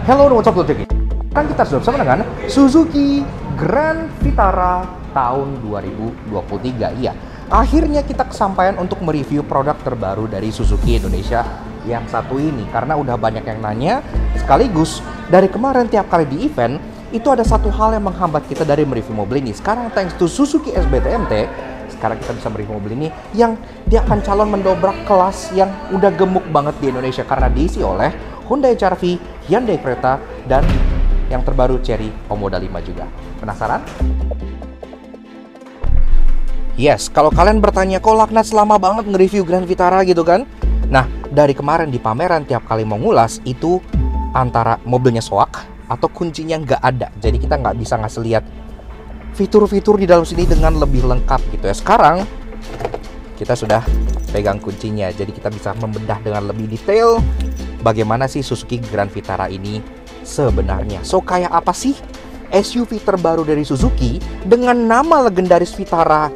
Hello, what's up, Lojeki? Sekarang kita sudah bersama dengan Suzuki Grand Vitara tahun 2023. Iya, akhirnya kita kesampaian untuk mereview produk terbaru dari Suzuki Indonesia yang satu ini. Karena udah banyak yang nanya, sekaligus dari kemarin tiap kali di event, itu ada satu hal yang menghambat kita dari mereview mobil ini. Sekarang thanks to Suzuki SBTMT, sekarang kita bisa mereview mobil ini yang dia akan calon mendobrak kelas yang udah gemuk banget di Indonesia karena diisi oleh Hyundai HR-V, Hyundai Creta, dan yang terbaru Chery Omoda 5 juga. Penasaran? Yes, kalau kalian bertanya, kok Laknat lama banget nge-review Grand Vitara gitu kan? Nah, dari kemarin di pameran tiap kali mau ngulas, itu antara mobilnya soak atau kuncinya nggak ada. Jadi kita nggak bisa ngasih lihat fitur-fitur di dalam sini dengan lebih lengkap gitu ya. Sekarang kita sudah pegang kuncinya, jadi kita bisa membedah dengan lebih detail bagaimana sih Suzuki Grand Vitara ini sebenarnya. So, kayak apa sih SUV terbaru dari Suzuki dengan nama legendaris Vitara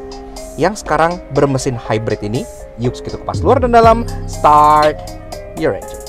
yang sekarang bermesin hybrid ini? Yuk kita kupas luar dan dalam. Start your engine.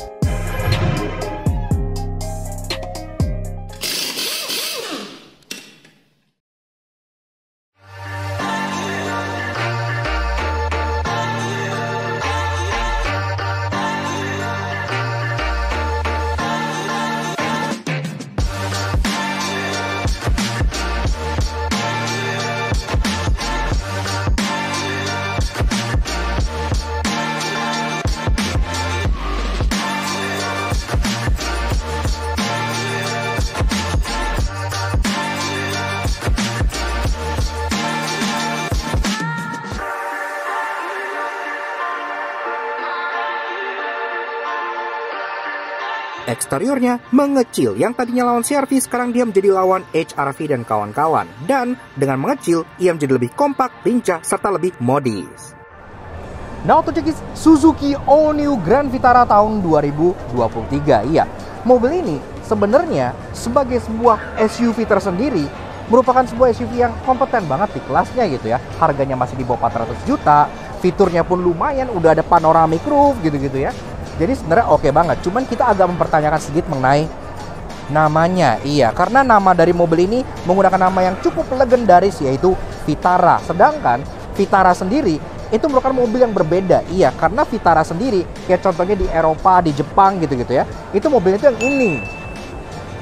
Eksteriornya mengecil, yang tadinya lawan CR-V sekarang dia menjadi lawan HR-V dan kawan-kawan. Dan dengan mengecil, ia menjadi lebih kompak, lincah, serta lebih modis. Nah, untuk cekis Suzuki All New Grand Vitara tahun 2023. Iya, mobil ini sebenarnya sebagai sebuah SUV tersendiri merupakan sebuah SUV yang kompeten banget di kelasnya gitu ya. Harganya masih di bawah 400 juta, fiturnya pun lumayan, udah ada panoramic roof gitu-gitu ya. Jadi sebenarnya oke banget, cuman kita agak mempertanyakan sedikit mengenai namanya. Iya, karena nama dari mobil ini menggunakan nama yang cukup legendaris, yaitu Vitara. Sedangkan Vitara sendiri itu merupakan mobil yang berbeda. Iya, karena Vitara sendiri kayak contohnya di Eropa, di Jepang gitu-gitu ya, itu mobil itu yang ini.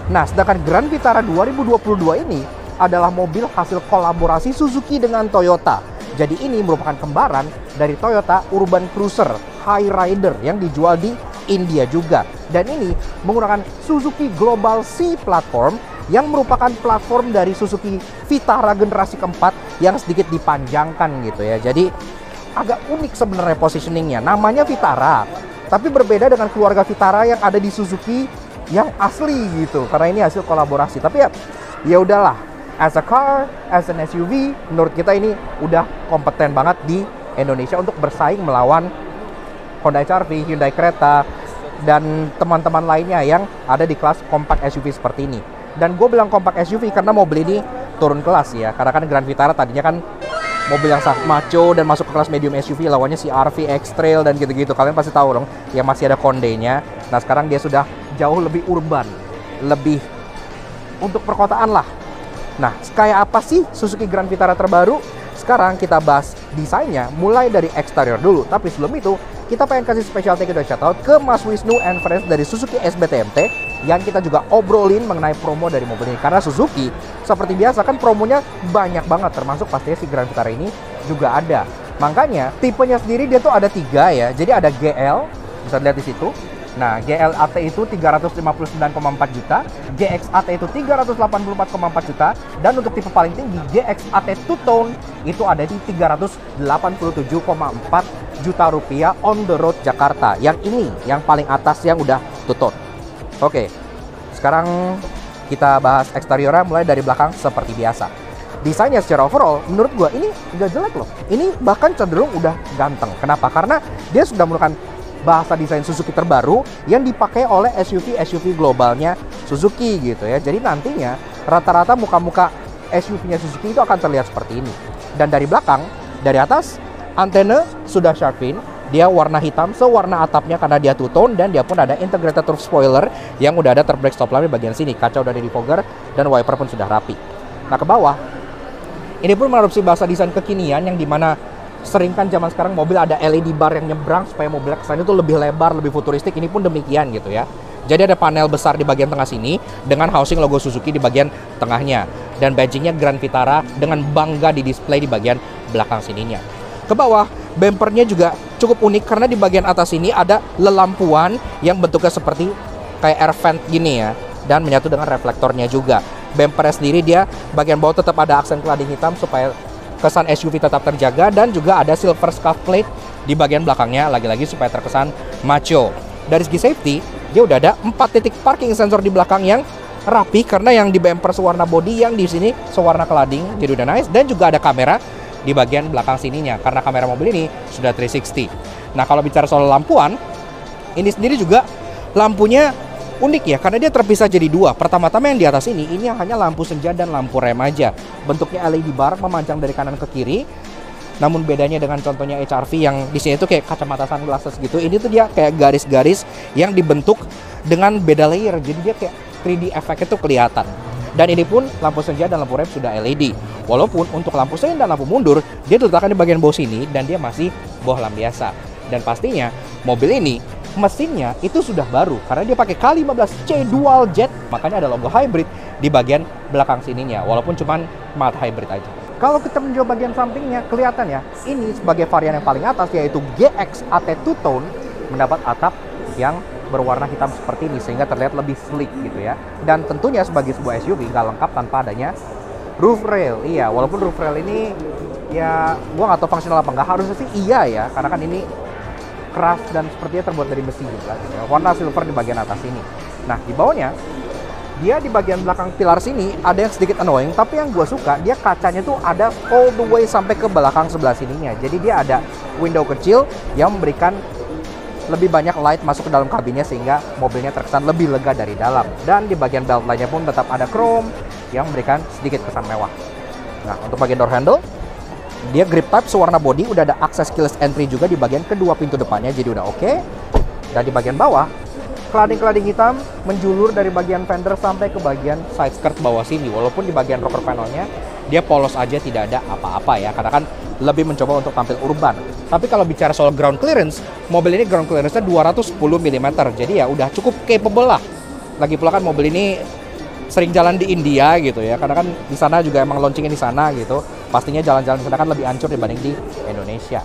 Nah, sedangkan Grand Vitara 2022 ini adalah mobil hasil kolaborasi Suzuki dengan Toyota. Jadi ini merupakan kembaran dari Toyota Urban Cruiser High Rider yang dijual di India juga. Dan ini menggunakan Suzuki Global C Platform yang merupakan platform dari Suzuki Vitara generasi keempat yang sedikit dipanjangkan gitu ya. Jadi agak unik sebenarnya positioningnya. Namanya Vitara, tapi berbeda dengan keluarga Vitara yang ada di Suzuki yang asli gitu. Karena ini hasil kolaborasi. Tapi ya udahlah. As a car, as an SUV, menurut kita ini udah kompeten banget di Indonesia untuk bersaing melawan Honda HR-V, Hyundai Creta, dan teman-teman lainnya yang ada di kelas compact SUV seperti ini. Dan gue bilang compact SUV karena mobil ini turun kelas ya. Karena kan Grand Vitara tadinya kan mobil yang sangat macho dan masuk ke kelas medium SUV, lawannya CR-V, X-Trail, dan gitu-gitu. Kalian pasti tahu dong, yang masih ada Conde-nya. Nah, sekarang dia sudah jauh lebih urban, lebih untuk perkotaan lah. Nah, kayak apa sih Suzuki Grand Vitara terbaru? Sekarang kita bahas desainnya mulai dari eksterior dulu. Tapi sebelum itu, kita pengen kasih special thank you dan shoutout ke Mas Wisnu and friends dari Suzuki SBTMT yang kita juga obrolin mengenai promo dari mobil ini. Karena Suzuki, seperti biasa kan promonya banyak banget, termasuk pastinya si Grand Vitara ini juga ada. Makanya tipenya sendiri dia tuh ada 3 ya. Jadi ada GL, bisa lihat di situ. Nah, GL AT itu 359,4 juta, GX AT itu 384,4 juta, dan untuk tipe paling tinggi GX AT Two Tone itu ada di 387,4 juta rupiah on the road Jakarta. Yang ini, yang paling atas yang udah Two Tone. Oke, sekarang kita bahas eksteriornya mulai dari belakang seperti biasa. Desainnya secara overall, menurut gua ini nggak jelek loh. Ini bahkan cenderung udah ganteng. Kenapa? Karena dia sudah menggunakan bahasa desain Suzuki terbaru yang dipakai oleh SUV globalnya Suzuki gitu ya. Jadi nantinya rata-rata muka-muka SUV-nya Suzuki itu akan terlihat seperti ini. Dan dari belakang, dari atas, antena sudah sharp in, dia warna hitam sewarna atapnya karena dia two-tone, dan dia pun ada integrated roof spoiler yang udah ada third brake stop lamp di bagian sini. Kaca udah ada defogger dan wiper pun sudah rapi. Nah, ke bawah ini pun mengadopsi bahasa desain kekinian yang dimana sering kan zaman sekarang mobil ada LED bar yang nyebrang supaya mobil kesannya itu lebih lebar, lebih futuristik. Ini pun demikian gitu ya. Jadi ada panel besar di bagian tengah sini dengan housing logo Suzuki di bagian tengahnya, dan badgingnya Grand Vitara dengan bangga di display di bagian belakang sininya. Ke bawah, bumpernya juga cukup unik karena di bagian atas ini ada lelampuan yang bentuknya seperti kayak air vent gini ya, dan menyatu dengan reflektornya juga. Bumpernya sendiri dia bagian bawah tetap ada aksen cladding hitam supaya kesan SUV tetap terjaga, dan juga ada silver scuff plate di bagian belakangnya lagi-lagi supaya terkesan macho. Dari segi safety, dia udah ada 4 titik parking sensor di belakang yang rapi karena yang di bumper sewarna body, yang di sini sewarna cladding, jadi udah nice. Dan juga ada kamera di bagian belakang sininya karena kamera mobil ini sudah 360. Nah, kalau bicara soal lampuan, ini sendiri juga lampunya unik ya karena dia terpisah jadi dua. Pertama-tama yang di atas ini hanya lampu senja dan lampu rem aja. Bentuknya LED bar memanjang dari kanan ke kiri. Namun bedanya dengan contohnya HR-V yang di sini tuh kayak kacamata sunglasses gitu. Ini tuh dia kayak garis-garis yang dibentuk dengan beda layer. Jadi dia kayak 3D efeknya tuh kelihatan. Dan ini pun lampu senja dan lampu rem sudah LED. Walaupun untuk lampu sen dan lampu mundur dia diletakkan di bagian bawah sini dan dia masih bohlam biasa. Dan pastinya mobil ini mesinnya itu sudah baru karena dia pakai K15C dual jet, makanya ada logo hybrid di bagian belakang sininya. Walaupun cuman mild hybrid aja. Kalau kita meninjau bagian sampingnya, kelihatan ya, ini sebagai varian yang paling atas yaitu GX AT Two-Tone mendapat atap yang berwarna hitam seperti ini sehingga terlihat lebih sleek gitu ya. Dan tentunya sebagai sebuah SUV nggak lengkap tanpa adanya roof rail. Iya, walaupun roof rail ini ya gua nggak tahu fungsional apa nggak, harusnya sih iya ya, karena kan ini keras dan sepertinya terbuat dari besi juga gitu ya. Warna silver di bagian atas ini. Nah, di bawahnya dia di bagian belakang pilar sini ada yang sedikit annoying, tapi yang gue suka dia kacanya tuh ada all the way sampai ke belakang sebelah sininya. Jadi dia ada window kecil yang memberikan lebih banyak light masuk ke dalam kabinnya sehingga mobilnya terkesan lebih lega dari dalam. Dan di bagian belt lainnya pun tetap ada chrome yang memberikan sedikit kesan mewah. Nah, untuk bagian door handle, dia grip type sewarna body, udah ada akses keyless entry juga di bagian kedua pintu depannya, jadi udah oke. Dan di bagian bawah, cladding hitam menjulur dari bagian fender sampai ke bagian side skirt bawah sini. Walaupun di bagian rocker panelnya dia polos aja, tidak ada apa-apa ya, karena kan lebih mencoba untuk tampil urban. Tapi kalau bicara soal ground clearance, mobil ini ground clearance-nya 210 mm. Jadi ya udah cukup capable lah. Lagi pula kan mobil ini sering jalan di India gitu ya, karena kan di sana juga emang launchingnya di sana gitu. Pastinya jalan-jalan di sana kan lebih hancur dibanding di Indonesia.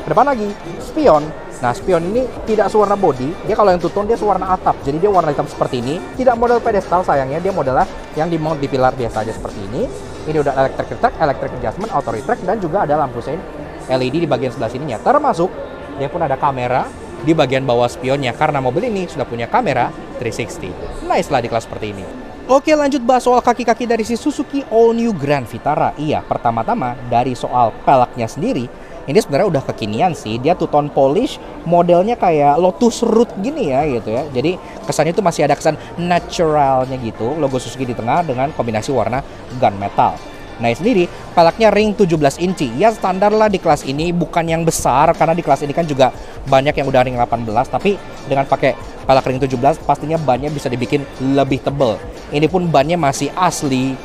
Ke depan lagi, spion. Nah, spion ini tidak sewarna body, dia kalau yang two-tone dia sewarna atap. Jadi dia warna hitam seperti ini, tidak model pedestal sayangnya, dia modelnya yang dimount di pilar biasa aja seperti ini. Ini udah electric retract, electric adjustment, auto retract, dan juga ada lampu sein LED di bagian sebelah sininya. Termasuk dia pun ada kamera di bagian bawah spionnya karena mobil ini sudah punya kamera 360. Nice lah di kelas seperti ini. Oke, lanjut bahas soal kaki-kaki dari si Suzuki All New Grand Vitara. Iya, pertama-tama dari soal peleknya sendiri, ini sebenarnya udah kekinian sih. Dia two-tone polish, modelnya kayak Lotus Root gini ya gitu ya. Jadi kesannya itu masih ada kesan naturalnya gitu. Logo Suzuki di tengah dengan kombinasi warna gunmetal. Nah, sendiri peleknya ring 17 inci. Ya standar lah di kelas ini, bukan yang besar karena di kelas ini kan juga banyak yang udah ring 18, tapi dengan pakai pelek ring 17 pastinya bannya bisa dibikin lebih tebel. Ini pun bannya masih asli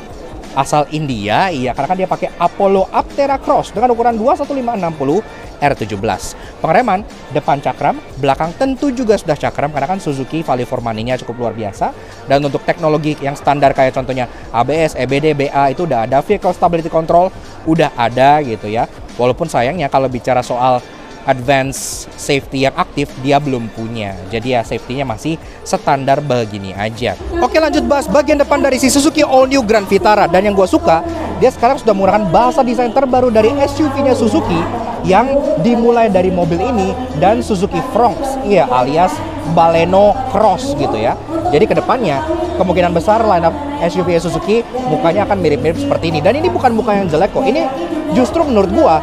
asal India, iya, karena kan dia pakai Apollo Aptera Cross dengan ukuran 21560 R17. Pengereman depan cakram, belakang tentu juga sudah cakram karena kan Suzuki value for money-nya cukup luar biasa. Dan untuk teknologi yang standar kayak contohnya ABS, EBD, BA itu udah ada, vehicle stability control udah ada gitu ya. Walaupun sayangnya kalau bicara soal advance safety yang aktif dia belum punya. Jadi ya safety-nya masih standar begini aja. Oke, lanjut bahas bagian depan dari si Suzuki All New Grand Vitara. Dan yang gue suka, dia sekarang sudah menggunakan bahasa desain terbaru dari SUV-nya Suzuki yang dimulai dari mobil ini dan Suzuki Fronx, iya, alias Baleno Cross gitu ya. Jadi kedepannya kemungkinan besar lineup SUV Suzuki mukanya akan mirip-mirip seperti ini. Dan ini bukan muka yang jelek kok. Ini justru menurut gua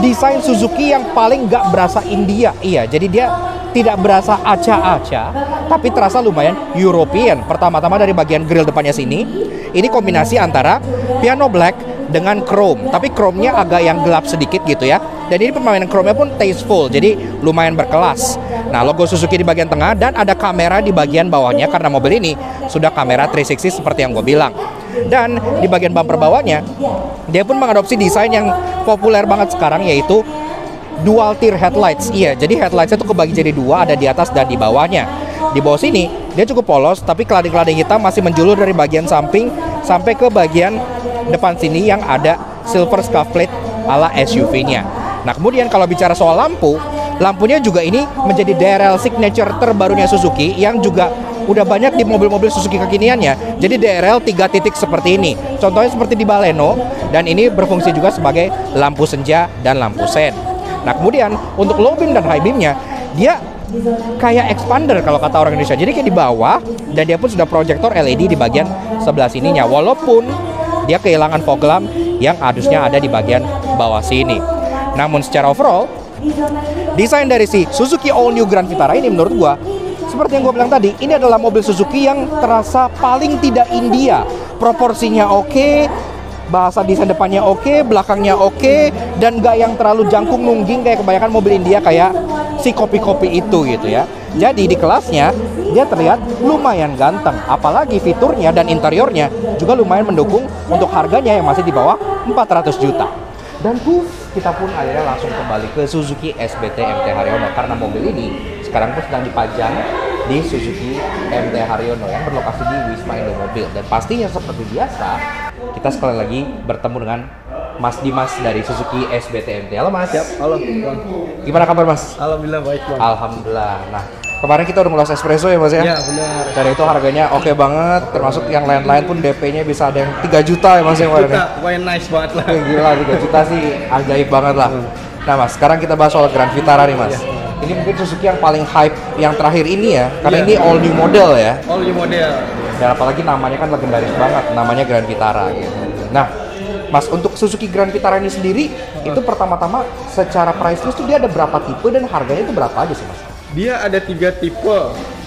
desain Suzuki yang paling gak berasa India. Iya, jadi dia tidak berasa acak-acak, tapi terasa lumayan European. Pertama-tama dari bagian grill depannya sini, ini kombinasi antara piano black dengan chrome, tapi chrome-nya agak yang gelap sedikit gitu ya. Dan ini permainan chrome-nya pun tasteful, jadi lumayan berkelas. Nah, logo Suzuki di bagian tengah dan ada kamera di bagian bawahnya karena mobil ini sudah kamera 360 seperti yang gue bilang. Dan di bagian bumper bawahnya, dia pun mengadopsi desain yang populer banget sekarang, yaitu dual tier headlights. Iya, jadi headlights itu kebagi jadi dua, ada di atas dan di bawahnya. Di bawah sini dia cukup polos, tapi kelading-kelading hitam masih menjulur dari bagian samping sampai ke bagian depan sini yang ada silver scuff plate ala SUV-nya. Nah, kemudian kalau bicara soal lampu, lampunya juga ini menjadi DRL signature terbarunya Suzuki yang juga udah banyak di mobil-mobil Suzuki kekiniannya. Jadi DRL 3 titik seperti ini. Contohnya seperti di Baleno, dan ini berfungsi juga sebagai lampu senja dan lampu sen. Nah, kemudian untuk low beam dan high beamnya, dia kayak expander kalau kata orang Indonesia. Jadi kayak di bawah, dan dia pun sudah proyektor LED di bagian sebelah sininya. Walaupun dia kehilangan fog lamp yang harusnya ada di bagian bawah sini. Namun secara overall, desain dari si Suzuki All New Grand Vitara ini menurut gua, seperti yang gue bilang tadi, ini adalah mobil Suzuki yang terasa paling tidak India. Proporsinya oke, bahasa desain depannya oke, belakangnya oke, dan gak yang terlalu jangkung nungging kayak kebanyakan mobil India kayak si kopi-kopi itu gitu ya. Jadi di kelasnya dia terlihat lumayan ganteng, apalagi fiturnya dan interiornya juga lumayan mendukung untuk harganya yang masih di bawah 400 juta. Dan kita pun akhirnya langsung kembali ke Suzuki SBT MT Haryono karena mobil ini sekarang pun sedang dipajang di Suzuki MT Haryono yang berlokasi di Wisma Indomobil. Dan pastinya seperti biasa, kita sekali lagi bertemu dengan Mas Dimas dari Suzuki SBT MT. Halo Mas. Siap, halo Bang. Gimana kabar Mas? Alhamdulillah baik Bang. Alhamdulillah. Nah, kemarin kita udah ngulas espresso ya Mas ya? Iya benar. Dan itu harganya oke banget, termasuk yang lain-lain pun DP-nya bisa ada yang 3 juta ya Mas yang kemarin. Wah nice banget lah. Gila, 3 juta sih ajaib banget lah. Nah Mas, sekarang kita bahas soal Grand Vitara nih Mas. Ini mungkin Suzuki yang paling hype yang terakhir ini ya, karena ini all new model ya. All new model. Dan apalagi namanya kan legendaris banget, namanya Grand Vitara gitu. Nah, Mas, untuk Suzuki Grand Vitara ini sendiri, itu pertama-tama secara price list tuh dia ada berapa tipe dan harganya itu berapa aja sih Mas? Dia ada 3 tipe.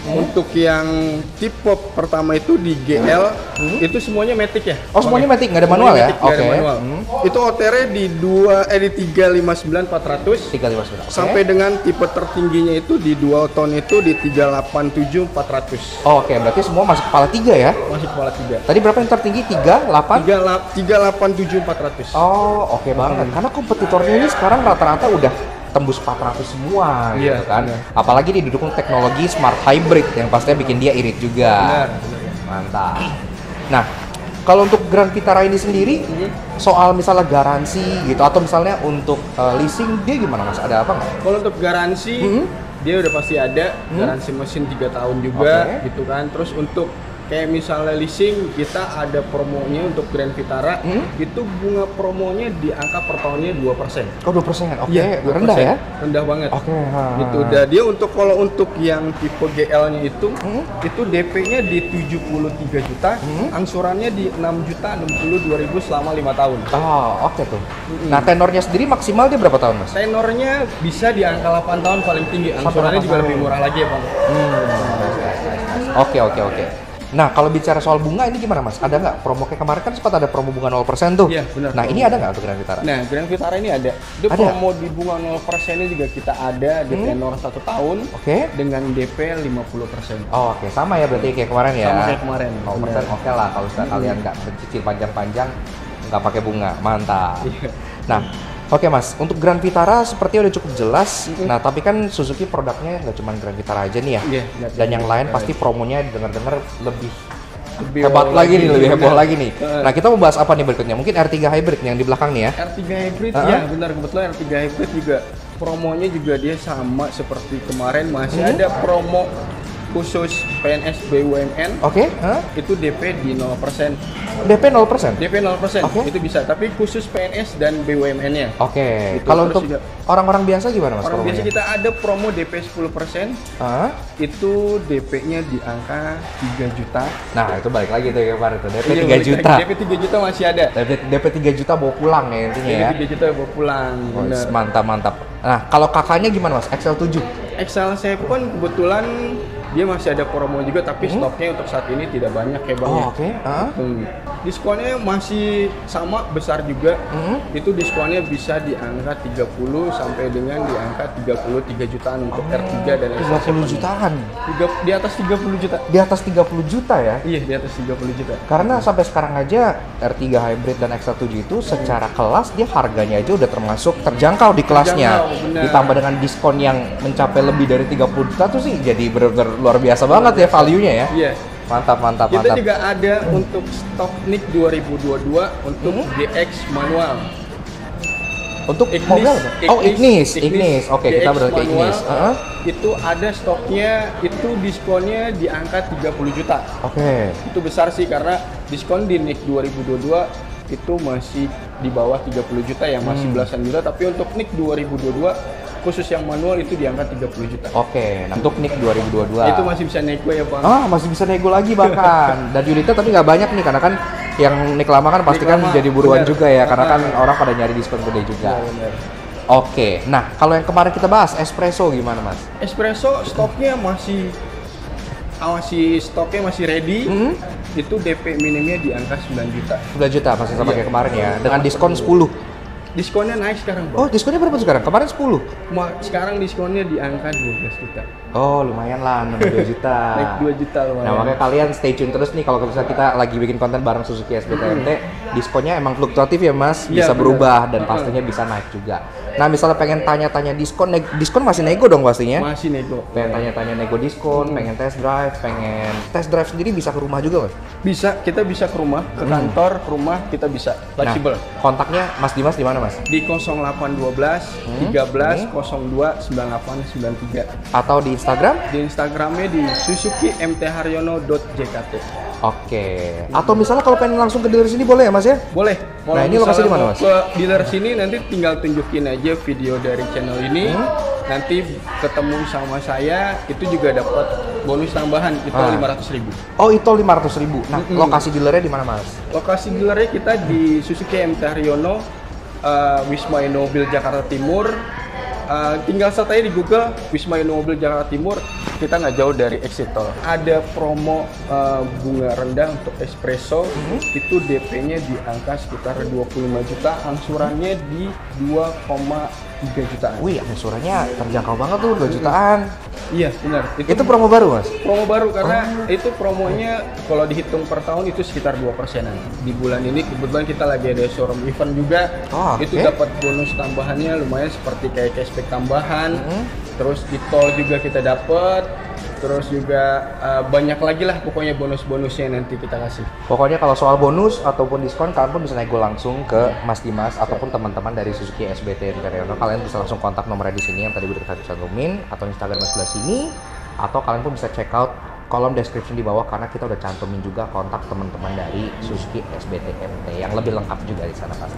Untuk yang tipe pertama itu di GL, itu semuanya matic ya? Oh, semuanya matic, nggak ada manual ya? Oke. Itu OTR di 359.400 359. sampai dengan tipe tertingginya itu di dual tone itu di 387.400. Oh, oke, berarti semua masuk kepala 3 ya? Masih kepala 3. Tadi berapa yang tertinggi? 38? 387.400. Oh, oke banget. Karena kompetitornya ini sekarang rata-rata udah tembus 400 semua gitu kan. Apalagi didukung teknologi smart hybrid yang pastinya bikin dia irit juga. Benar. Mantap. Nah, kalau untuk Grand Vitara ini sendiri soal misalnya garansi gitu atau misalnya untuk leasing dia gimana Mas? Ada apa nggak? Kalau untuk garansi dia udah pasti ada garansi mesin 3 tahun juga gitu kan. Terus untuk kayak misalnya leasing kita ada promonya untuk Grand Vitara itu bunga promonya di angka per tahunnya 2%. Oh 2%, oke, Iya, rendah ya? Rendah banget. Oke. Gitu. Dan dia kalau untuk yang tipe GL-nya itu DP-nya di 73 juta, angsurannya di 6.062.000 selama 5 tahun. Oh oke tuh. Nah tenornya sendiri maksimal dia berapa tahun Mas? Tenornya bisa di angka 8 tahun paling tinggi, angsurannya juga lebih murah lagi ya Bang. Oke. Nah, kalau bicara soal bunga ini gimana Mas? Ada nggak promo kayak kemarin kan sempat ada promo bunga 0% tuh? Iya, benar. Nah, ini ada nggak untuk Grand Vitara? Nah, Grand Vitara ini ada. Itu promo di bunga 0% juga kita ada di tenor 1 tahun dengan DP 50%. Oh, oke. Sama ya berarti kayak kemarin ya? Sama kayak kemarin. 0% oke lah kalau kalian nggak mencicil panjang-panjang, nggak pakai bunga. Mantap. Nah, oke Mas, untuk Grand Vitara sepertinya udah cukup jelas. Nah, tapi kan Suzuki produknya nggak cuma Grand Vitara aja nih ya. Dan yang lain pasti promonya dengar-dengar lebih hebat lagi nih, lebih heboh lagi nih. Nah, kita mau bahas apa nih berikutnya? Mungkin R3 Hybrid yang di belakang nih ya. R3 Hybrid ya, benar, kebetulan R3 Hybrid juga promonya juga dia sama seperti kemarin, masih ada promo khusus PNS BUMN. Itu DP di 0%. DP 0%? DP 0%, itu bisa, tapi khusus PNS dan BUMN-nya. Gitu. Kalau untuk orang-orang biasa gimana Mas? Orang biasa kita ada promo DP 10%, itu DP-nya di angka 3 juta. Nah, itu balik lagi tuh ya kemarin tuh, DP 3 juta. DP 3 juta masih ada. DP 3 juta bawa pulang ya intinya ya? DP 3 juta bawa pulang. Mantap. Nah, kalau kakaknya gimana Mas? XL7? XL7 kebetulan dia masih ada promo juga, tapi stoknya untuk saat ini tidak banyak ya Bang. Oh, oke. Diskonnya masih sama besar juga. Itu diskonnya bisa di angka 30 sampai dengan di angka 33 jutaan untuk R3 dan R3. 30 jutaan. Di atas 30 juta. Di atas 30 juta ya? Iya, di atas 30 juta. Karena sampai sekarang aja R3 Hybrid dan X7 itu secara kelas dia harganya aja udah termasuk terjangkau di kelasnya. Ditambah dengan diskon yang mencapai lebih dari 30 juta tuh sih jadi benar-benar luar biasa banget ya value-nya ya. Iya. Mantap. Kita juga ada untuk stok NIK 2022 untuk GX manual. Untuk mobil apa? Oh, Ignis. Oke, kita berarti ke Ignis. Itu ada stoknya, itu diskonnya di angka 30 juta. Oke. Itu besar sih karena diskon di NIK 2022 itu masih di bawah 30 juta ya, masih belasan juta, tapi untuk NIK 2022 khusus yang manual itu di angka 30 juta. Oke, nah untuk NIK 2022 itu masih bisa nego ya Bang. Masih bisa nego lagi bahkan. Dan unitnya tapi nggak banyak nih, karena kan yang NIK lama kan pasti kan jadi buruan juga ya, karena kan orang pada nyari diskon gede juga. Bener. Oke, nah kalau yang kemarin kita bahas Espresso gimana Mas? Espresso stoknya masih ready. Itu DP minimnya di angka 9 juta. 9 juta masih sama kayak kemarin ya, dengan diskon 10. Diskonnya naik sekarang, Bang. Oh, diskonnya berapa sekarang? Kemarin 10. Sekarang diskonnya di angka 12 juta. Oh, lumayan lah, 2 juta. Naik 2 juta lumayan. Nah, makanya kalian stay tune terus nih kalau misalnya kita lagi bikin konten bareng Suzuki SBTMT, diskonnya emang fluktuatif ya, Mas. Bisa berubah dan pastinya bisa naik juga. Nah, misalnya pengen tanya-tanya diskon masih nego dong pastinya? Masih nego. Pengen tanya-tanya nego diskon, pengen test drive sendiri bisa ke rumah juga, Mas? Bisa, kita bisa ke rumah, ke kantor, ke rumah kita bisa fleksibel. Nah, kontaknya Mas Dimas di mana, Mas? Di 0812 13 02 9893. Atau di Instagram? Di Instagramnya di suzuki.mtharyono.jkt. Oke. Atau misalnya kalau pengen langsung ke dealer sini boleh ya, Mas ya? Boleh. Nah, ini lokasi di mana, Mas? Ke dealer sini nanti tinggal tunjukin aja video dari channel ini. Nanti ketemu sama saya, itu juga dapat bonus tambahan itu 500.000. Oh, itu 500.000. Nah, lokasi dealernya di mana, Mas? Lokasi dealernya kita di Suzuki MT Haryono, Wisma Innomobil Jakarta Timur. Tinggal search aja di Google Wisma Innomobil Jakarta Timur, kita nggak jauh dari exit tol. Ada promo bunga rendah untuk espresso, itu DP-nya di angka sekitar 25 juta, angsurannya di 2,3 jutaan. Wih, angsurannya terjangkau banget tuh, 2 jutaan. Iya, benar. Itu promo baru, Mas? Promo baru karena itu promonya kalau dihitung per tahun itu sekitar 2%-an. Di bulan ini kebetulan kita lagi ada showroom event juga. Itu dapat bonus tambahannya lumayan seperti kayak cashback tambahan. Terus di tol juga kita dapat. Terus juga banyak lagi lah pokoknya bonus-bonusnya nanti kita kasih. Pokoknya kalau soal bonus ataupun diskon, kalian pun bisa nego langsung ke Mas Dimas ataupun teman-teman dari Suzuki SBT Haryono. Kalian bisa langsung kontak nomornya di sini yang tadi udah kita cantumin, atau Instagram sebelah sini, atau kalian pun bisa check out kolom description di bawah karena kita udah cantumin juga kontak teman-teman dari Suzuki SBT MT yang lebih lengkap juga di sana pasti.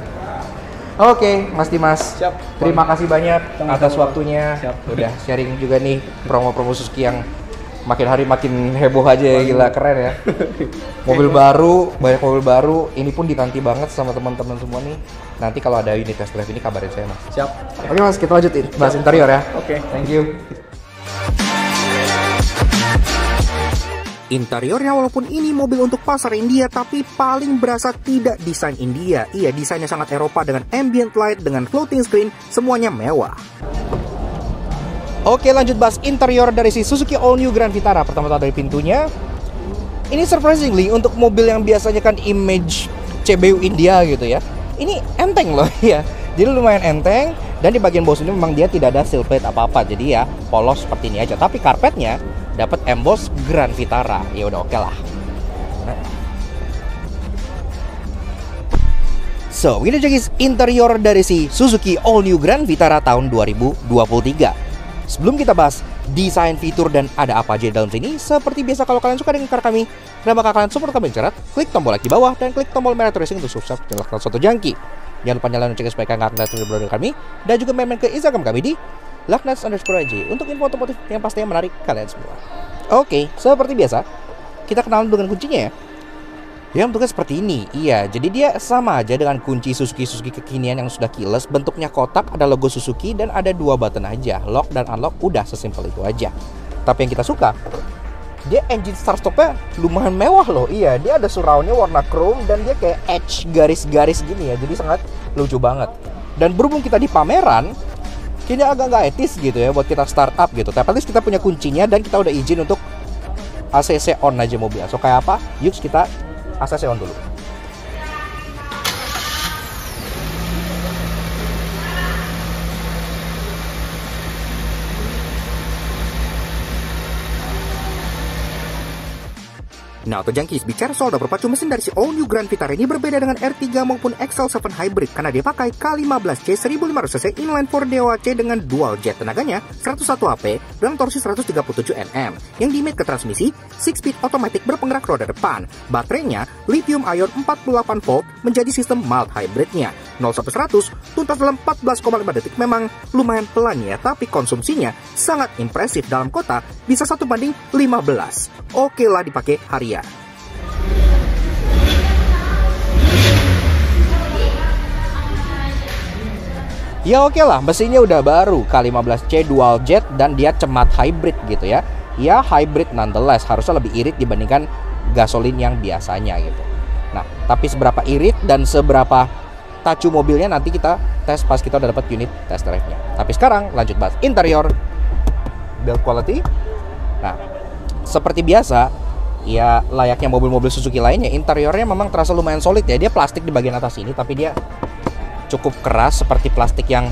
Oke, Mas Dimas. Siap. Terima kasih banyak atas waktunya. Siap. Udah sharing juga nih promo-promo Suzuki yang makin hari makin heboh aja ya, gila keren ya. Mobil baru, banyak mobil baru. Ini pun dinanti banget sama teman-teman semua nih. Nanti kalau ada unit test drive ini kabarin saya, Mas. Siap. Oke, Mas, kita lanjutin bahas interior ya. Oke. Thank you. Interiornya walaupun ini mobil untuk pasar India, tapi paling berasa tidak desain India. Iya, desainnya sangat Eropa dengan ambient light, dengan floating screen, semuanya mewah. Oke, lanjut bahas interior dari si Suzuki All New Grand Vitara. Pertama-tama dari pintunya. Ini surprisingly untuk mobil yang biasanya kan image CBU India gitu ya. Ini enteng loh ya. Jadi lumayan enteng, dan di bagian bawah sini memang dia tidak ada seal plate apa-apa. Jadi ya polos seperti ini aja. Tapi karpetnya dapat emboss Grand Vitara. Ya udah oke lah. So, ini jadi interior dari si Suzuki All New Grand Vitara tahun 2023. Sebelum kita bahas desain, fitur, dan ada apa aja di dalam sini, seperti biasa kalau kalian suka dengan karya kami dan bakal kalian support kami cerat, klik tombol like di bawah dan klik tombol merah tracing untuk subscribe channel Soto Jangki. Jangan lupa nyalain loncengnya supaya kalian nggak terus berita kami, dan juga main ke Instagram kami di @laknats_aj untuk info otomotif yang pastinya menarik kalian semua. Oke, seperti biasa, kita kenalan dengan kuncinya ya. Dia bentuknya seperti ini. Iya, jadi dia sama aja dengan kunci Suzuki kekinian yang sudah keyless. Bentuknya kotak, ada logo Suzuki, dan ada 2 button aja, lock dan unlock. Udah sesimpel itu aja. Tapi yang kita suka, dia engine start stopnya lumayan mewah loh. Iya, dia ada surroundnya warna chrome dan dia kayak edge garis-garis gini ya, jadi sangat lucu banget. Dan berhubung kita di pameran, kayaknya agak nggak etis gitu ya buat kita startup gitu. Tapi at least kita punya kuncinya dan kita udah izin untuk ACC on aja mobil. So kayak apa? Yuk kita ACC on dulu. Nah, Auto Junkies, bicara soal double pacu mesin dari si all new Grand Vitara ini berbeda dengan R3 maupun XL7 Hybrid karena dia pakai K15C 1500cc inline 4 DOHC dengan dual jet, tenaganya 101 HP dan torsi 137 Nm yang dimit ke transmisi 6-speed automatic berpenggerak roda depan. Baterainya lithium ion 48 volt menjadi sistem mild hybridnya. 0-100 tuntas dalam 14,5 detik. Memang lumayan pelan ya, tapi konsumsinya sangat impresif. Dalam kota bisa 1:15. Oke lah dipakai harian. Ya oke lah, mesinnya udah baru, K15C dual jet dan dia cemat hybrid gitu ya. Ya hybrid nonetheless, harusnya lebih irit dibandingkan gasolin yang biasanya gitu. Nah, tapi seberapa irit dan seberapa tacu mobilnya nanti kita tes pas kita udah dapat unit test drive-nya. Tapi sekarang lanjut bahas interior, build quality. Nah, seperti biasa, ya layaknya mobil-mobil Suzuki lainnya, interiornya memang terasa lumayan solid ya. Dia plastik di bagian atas ini, tapi dia cukup keras seperti plastik yang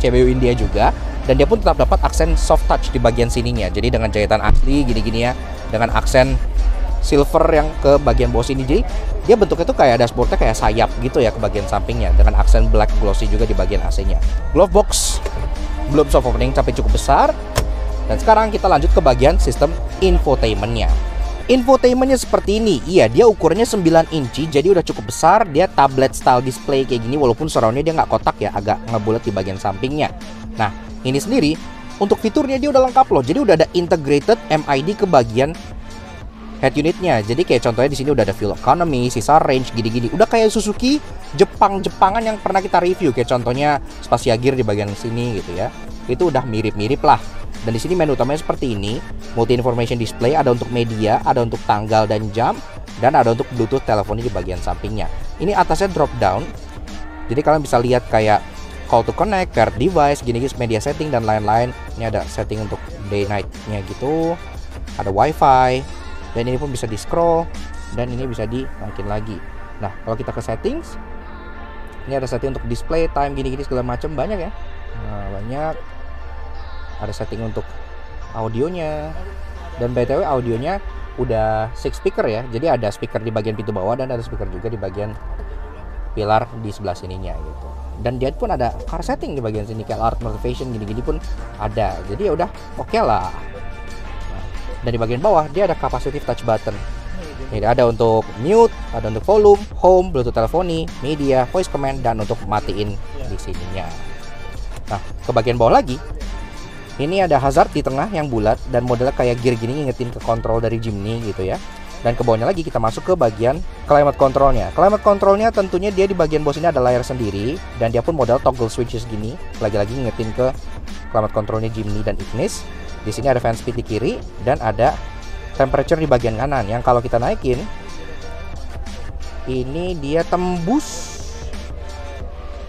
CBU India juga. Dan dia pun tetap dapat aksen soft touch di bagian sininya. Jadi dengan jahitan asli gini-gini ya, dengan aksen silver yang ke bagian bawah sini. Jadi dia bentuknya tuh kayak dashboardnya kayak sayap gitu ya ke bagian sampingnya, dengan aksen black glossy juga di bagian AC-nya. Glove box belum soft opening tapi cukup besar. Dan sekarang kita lanjut ke bagian sistem infotainmentnya. Infotainmentnya seperti ini. Iya, dia ukurannya 9 inci, jadi udah cukup besar. Dia tablet style display kayak gini, walaupun surroundnya dia nggak kotak ya, agak ngebulat di bagian sampingnya. Nah, ini sendiri untuk fiturnya dia udah lengkap loh. Jadi udah ada integrated MID ke bagian head unitnya. Jadi kayak contohnya di sini udah ada fuel economy, sisa range, gini-gini. Udah kayak Suzuki Jepangan yang pernah kita review, kayak contohnya Spacia Gear di bagian sini gitu ya. Itu udah mirip-mirip lah. Dan di sini menu utamanya seperti ini, multi information display, ada untuk media, ada untuk tanggal dan jam, dan ada untuk Bluetooth teleponnya di bagian sampingnya. Ini atasnya drop down. Jadi kalian bisa lihat kayak call to connect, paired device, gini media setting dan lain-lain. Ini ada setting untuk day night-nya gitu. Ada wifi. Dan ini pun bisa di scroll. Dan ini bisa dinaikin lagi. Nah, kalau kita ke settings, ini ada setting untuk display time, gini-gini segala macam, banyak ya. Nah, banyak. Ada setting untuk audionya. Dan BTW audionya udah 6 speaker ya. Jadi ada speaker di bagian pintu bawah dan ada speaker juga di bagian pilar di sebelah sininya gitu. Dan dia pun ada car setting di bagian sini, kayak alert notification gini-gini pun ada. Jadi ya udah oke lah. Nah, dan di bagian bawah dia ada capacitive touch button. Ini ada untuk mute, ada untuk volume, home, Bluetooth teleponi, media, voice command, dan untuk matiin di sininya. Nah, ke bagian bawah lagi, ini ada hazard di tengah yang bulat dan modelnya kayak gear gini, ngingetin ke kontrol dari Jimny gitu ya. Dan ke bawahnya lagi kita masuk ke bagian climate controlnya. Climate controlnya tentunya dia di bagian bawah sini ada layar sendiri, dan dia pun model toggle switches gini. Lagi-lagi ngingetin ke climate controlnya Jimny dan Ignis. Di sini ada fan speed di kiri dan ada temperature di bagian kanan, yang kalau kita naikin ini dia tembus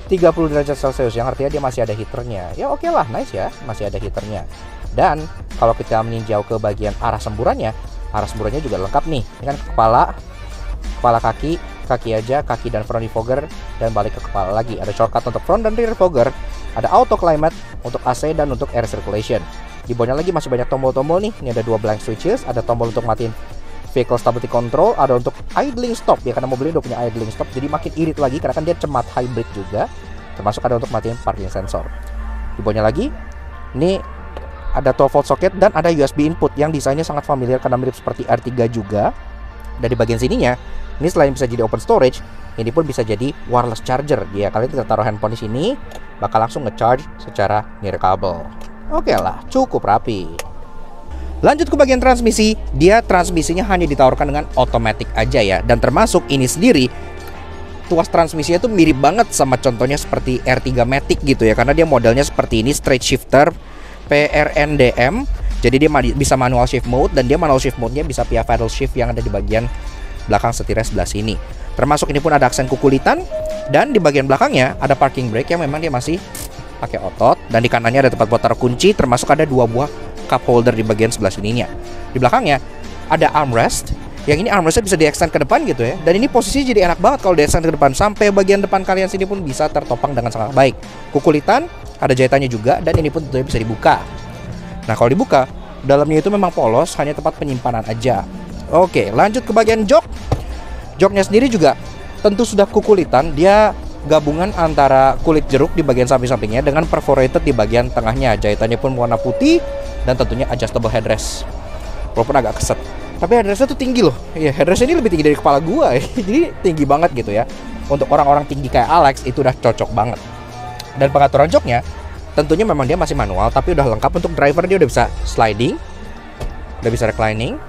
30 derajat Celcius, yang artinya dia masih ada heaternya. Ya oke lah, nice ya, masih ada heaternya. Dan kalau kita meninjau ke bagian arah semburannya juga lengkap nih. Ini kan kepala kaki aja, kaki dan front defogger, dan balik ke kepala lagi. Ada shortcut untuk front dan rear fogger, ada auto climate untuk AC dan untuk air circulation. Di bawahnya lagi masih banyak tombol-tombol nih. Ini ada 2 blank switches, ada tombol untuk matiin vehicle stability control, ada untuk idling stop ya, karena mobil ini udah punya idling stop, jadi makin irit lagi karena kan dia cemat hybrid juga. Termasuk ada untuk matiin parking sensor. Di bawahnya lagi ini ada 12 volt socket dan ada USB input yang desainnya sangat familiar karena mirip seperti R3 juga. Dan di bagian sininya ini selain bisa jadi open storage, ini pun bisa jadi wireless charger. Ya, kalian tinggal taruh handphone di sini, bakal langsung nge-charge secara nirkabel. Oke lah, cukup rapi. Lanjut ke bagian transmisi, dia transmisinya hanya ditawarkan dengan automatic aja ya. Dan termasuk ini sendiri, tuas transmisinya tuh mirip banget sama contohnya seperti R3 Matic gitu ya. Karena dia modelnya seperti ini, straight shifter PRNDM. Jadi dia bisa manual shift mode, dan dia manual shift mode-nya bisa via paddle shift yang ada di bagian belakang setirnya sebelah sini. Termasuk ini pun ada aksen kukulitan, dan di bagian belakangnya ada parking brake yang memang dia masih pakai otot, dan di kanannya ada tempat buat taruh kunci, termasuk ada 2 buah cup holder di bagian sebelah sininya. Di belakangnya ada armrest, yang ini armrestnya bisa di-extend ke depan gitu ya, dan ini posisinya jadi enak banget kalau di-extend ke depan, sampai bagian depan kalian sini pun bisa tertopang dengan sangat baik. Kukulitan, ada jahitannya juga, dan ini pun tentunya bisa dibuka. Nah kalau dibuka, dalamnya itu memang polos, hanya tempat penyimpanan aja. Oke, lanjut ke bagian jok. Joknya sendiri juga tentu sudah kukulitan, dia gabungan antara kulit jeruk di bagian samping-sampingnya dengan perforated di bagian tengahnya. Jahitannya pun warna putih, dan tentunya adjustable headrest, walaupun agak keset. Tapi headrestnya tuh tinggi loh. Iya, headrestnya ini lebih tinggi dari kepala gua. Jadi tinggi banget gitu ya. Untuk orang-orang tinggi kayak Alex itu udah cocok banget. Dan pengaturan joknya tentunya memang dia masih manual, tapi udah lengkap. Untuk driver dia udah bisa sliding, udah bisa reclining,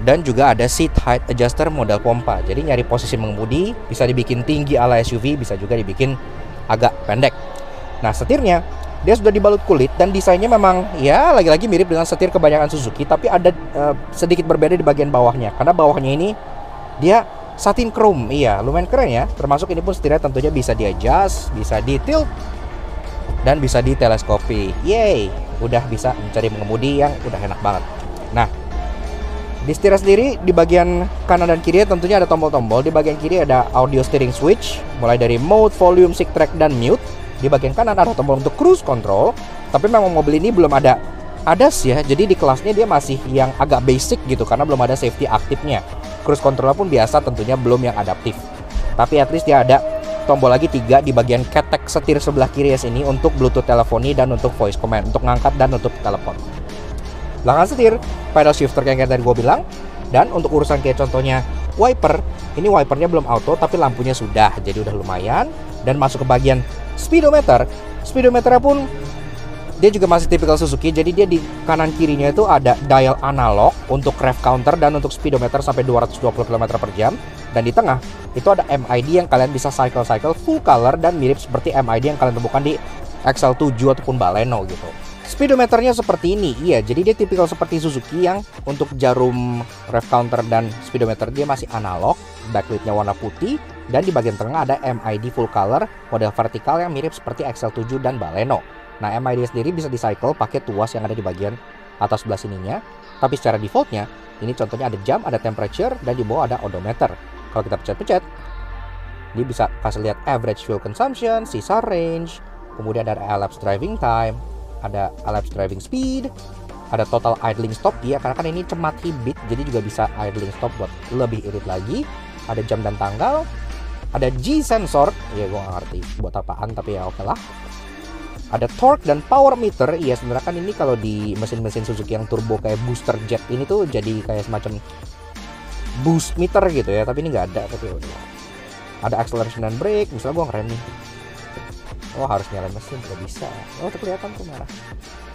dan juga ada seat height adjuster model pompa. Jadi nyari posisi mengemudi bisa dibikin tinggi ala SUV, bisa juga dibikin agak pendek. Nah setirnya dia sudah dibalut kulit, dan desainnya memang ya lagi-lagi mirip dengan setir kebanyakan Suzuki, tapi ada sedikit berbeda di bagian bawahnya, karena bawahnya ini dia satin chrome. Iya, lumayan keren ya. Termasuk ini pun setirnya tentunya bisa di-adjust, bisa di-tilt, dan bisa diteleskopi. Yeay, udah bisa mencari mengemudi yang udah enak banget. Nah, di setirnya sendiri di bagian kanan dan kiri tentunya ada tombol-tombol. Di bagian kiri ada audio steering switch, mulai dari mode, volume, stick track, dan mute. Di bagian kanan ada tombol untuk cruise control, tapi memang mobil ini belum ada ADAS ya. Jadi di kelasnya dia masih yang agak basic gitu, karena belum ada safety aktifnya. Cruise control pun biasa, tentunya belum yang adaptif. Tapi at least dia ada tombol lagi 3 di bagian ketek setir sebelah kiri sini untuk Bluetooth teleponi dan untuk voice command, untuk ngangkat dan untuk telepon. Belakang setir, pedal shifter yang tadi gue bilang. Dan untuk urusan kayak contohnya wiper, ini wipernya belum auto tapi lampunya sudah, jadi udah lumayan. Dan masuk ke bagian speedometer, speedometernya pun dia juga masih tipikal Suzuki. Jadi dia di kanan kirinya itu ada dial analog untuk rev counter dan untuk speedometer sampai 220 km per jam. Dan di tengah itu ada MID yang kalian bisa cycle full color, dan mirip seperti MID yang kalian temukan di XL7 ataupun Baleno gitu. Speedometernya seperti ini, iya, jadi dia tipikal seperti Suzuki yang untuk jarum rev counter dan speedometer dia masih analog, backlightnya warna putih, dan di bagian tengah ada MID full color model vertikal yang mirip seperti XL7 dan Baleno. Nah, MID sendiri bisa di-cycle pakai tuas yang ada di bagian atas sebelah sininya, tapi secara defaultnya ini contohnya ada jam, ada temperature, dan di bawah ada odometer. Kalau kita pencet-pencet, dia bisa kasih lihat average fuel consumption, sisa range, kemudian ada elapsed driving time, ada elapsed driving speed, ada total idling stop ya, karena kan ini cemat hibrid, jadi juga bisa idling stop buat lebih irit lagi. Ada jam dan tanggal, ada G sensor, ya gue gak ngerti buat apaan tapi ya oke lah. Ada torque dan power meter, ya sebenarnya kan ini kalau di mesin-mesin Suzuki yang turbo kayak booster jet ini tuh jadi kayak semacam boost meter gitu ya, tapi ini nggak ada. Tapi udah. Ada acceleration dan brake, misalnya gue ngerem nih, oh harus nyalain mesin, nggak bisa. Oh kelihatan tuh merah.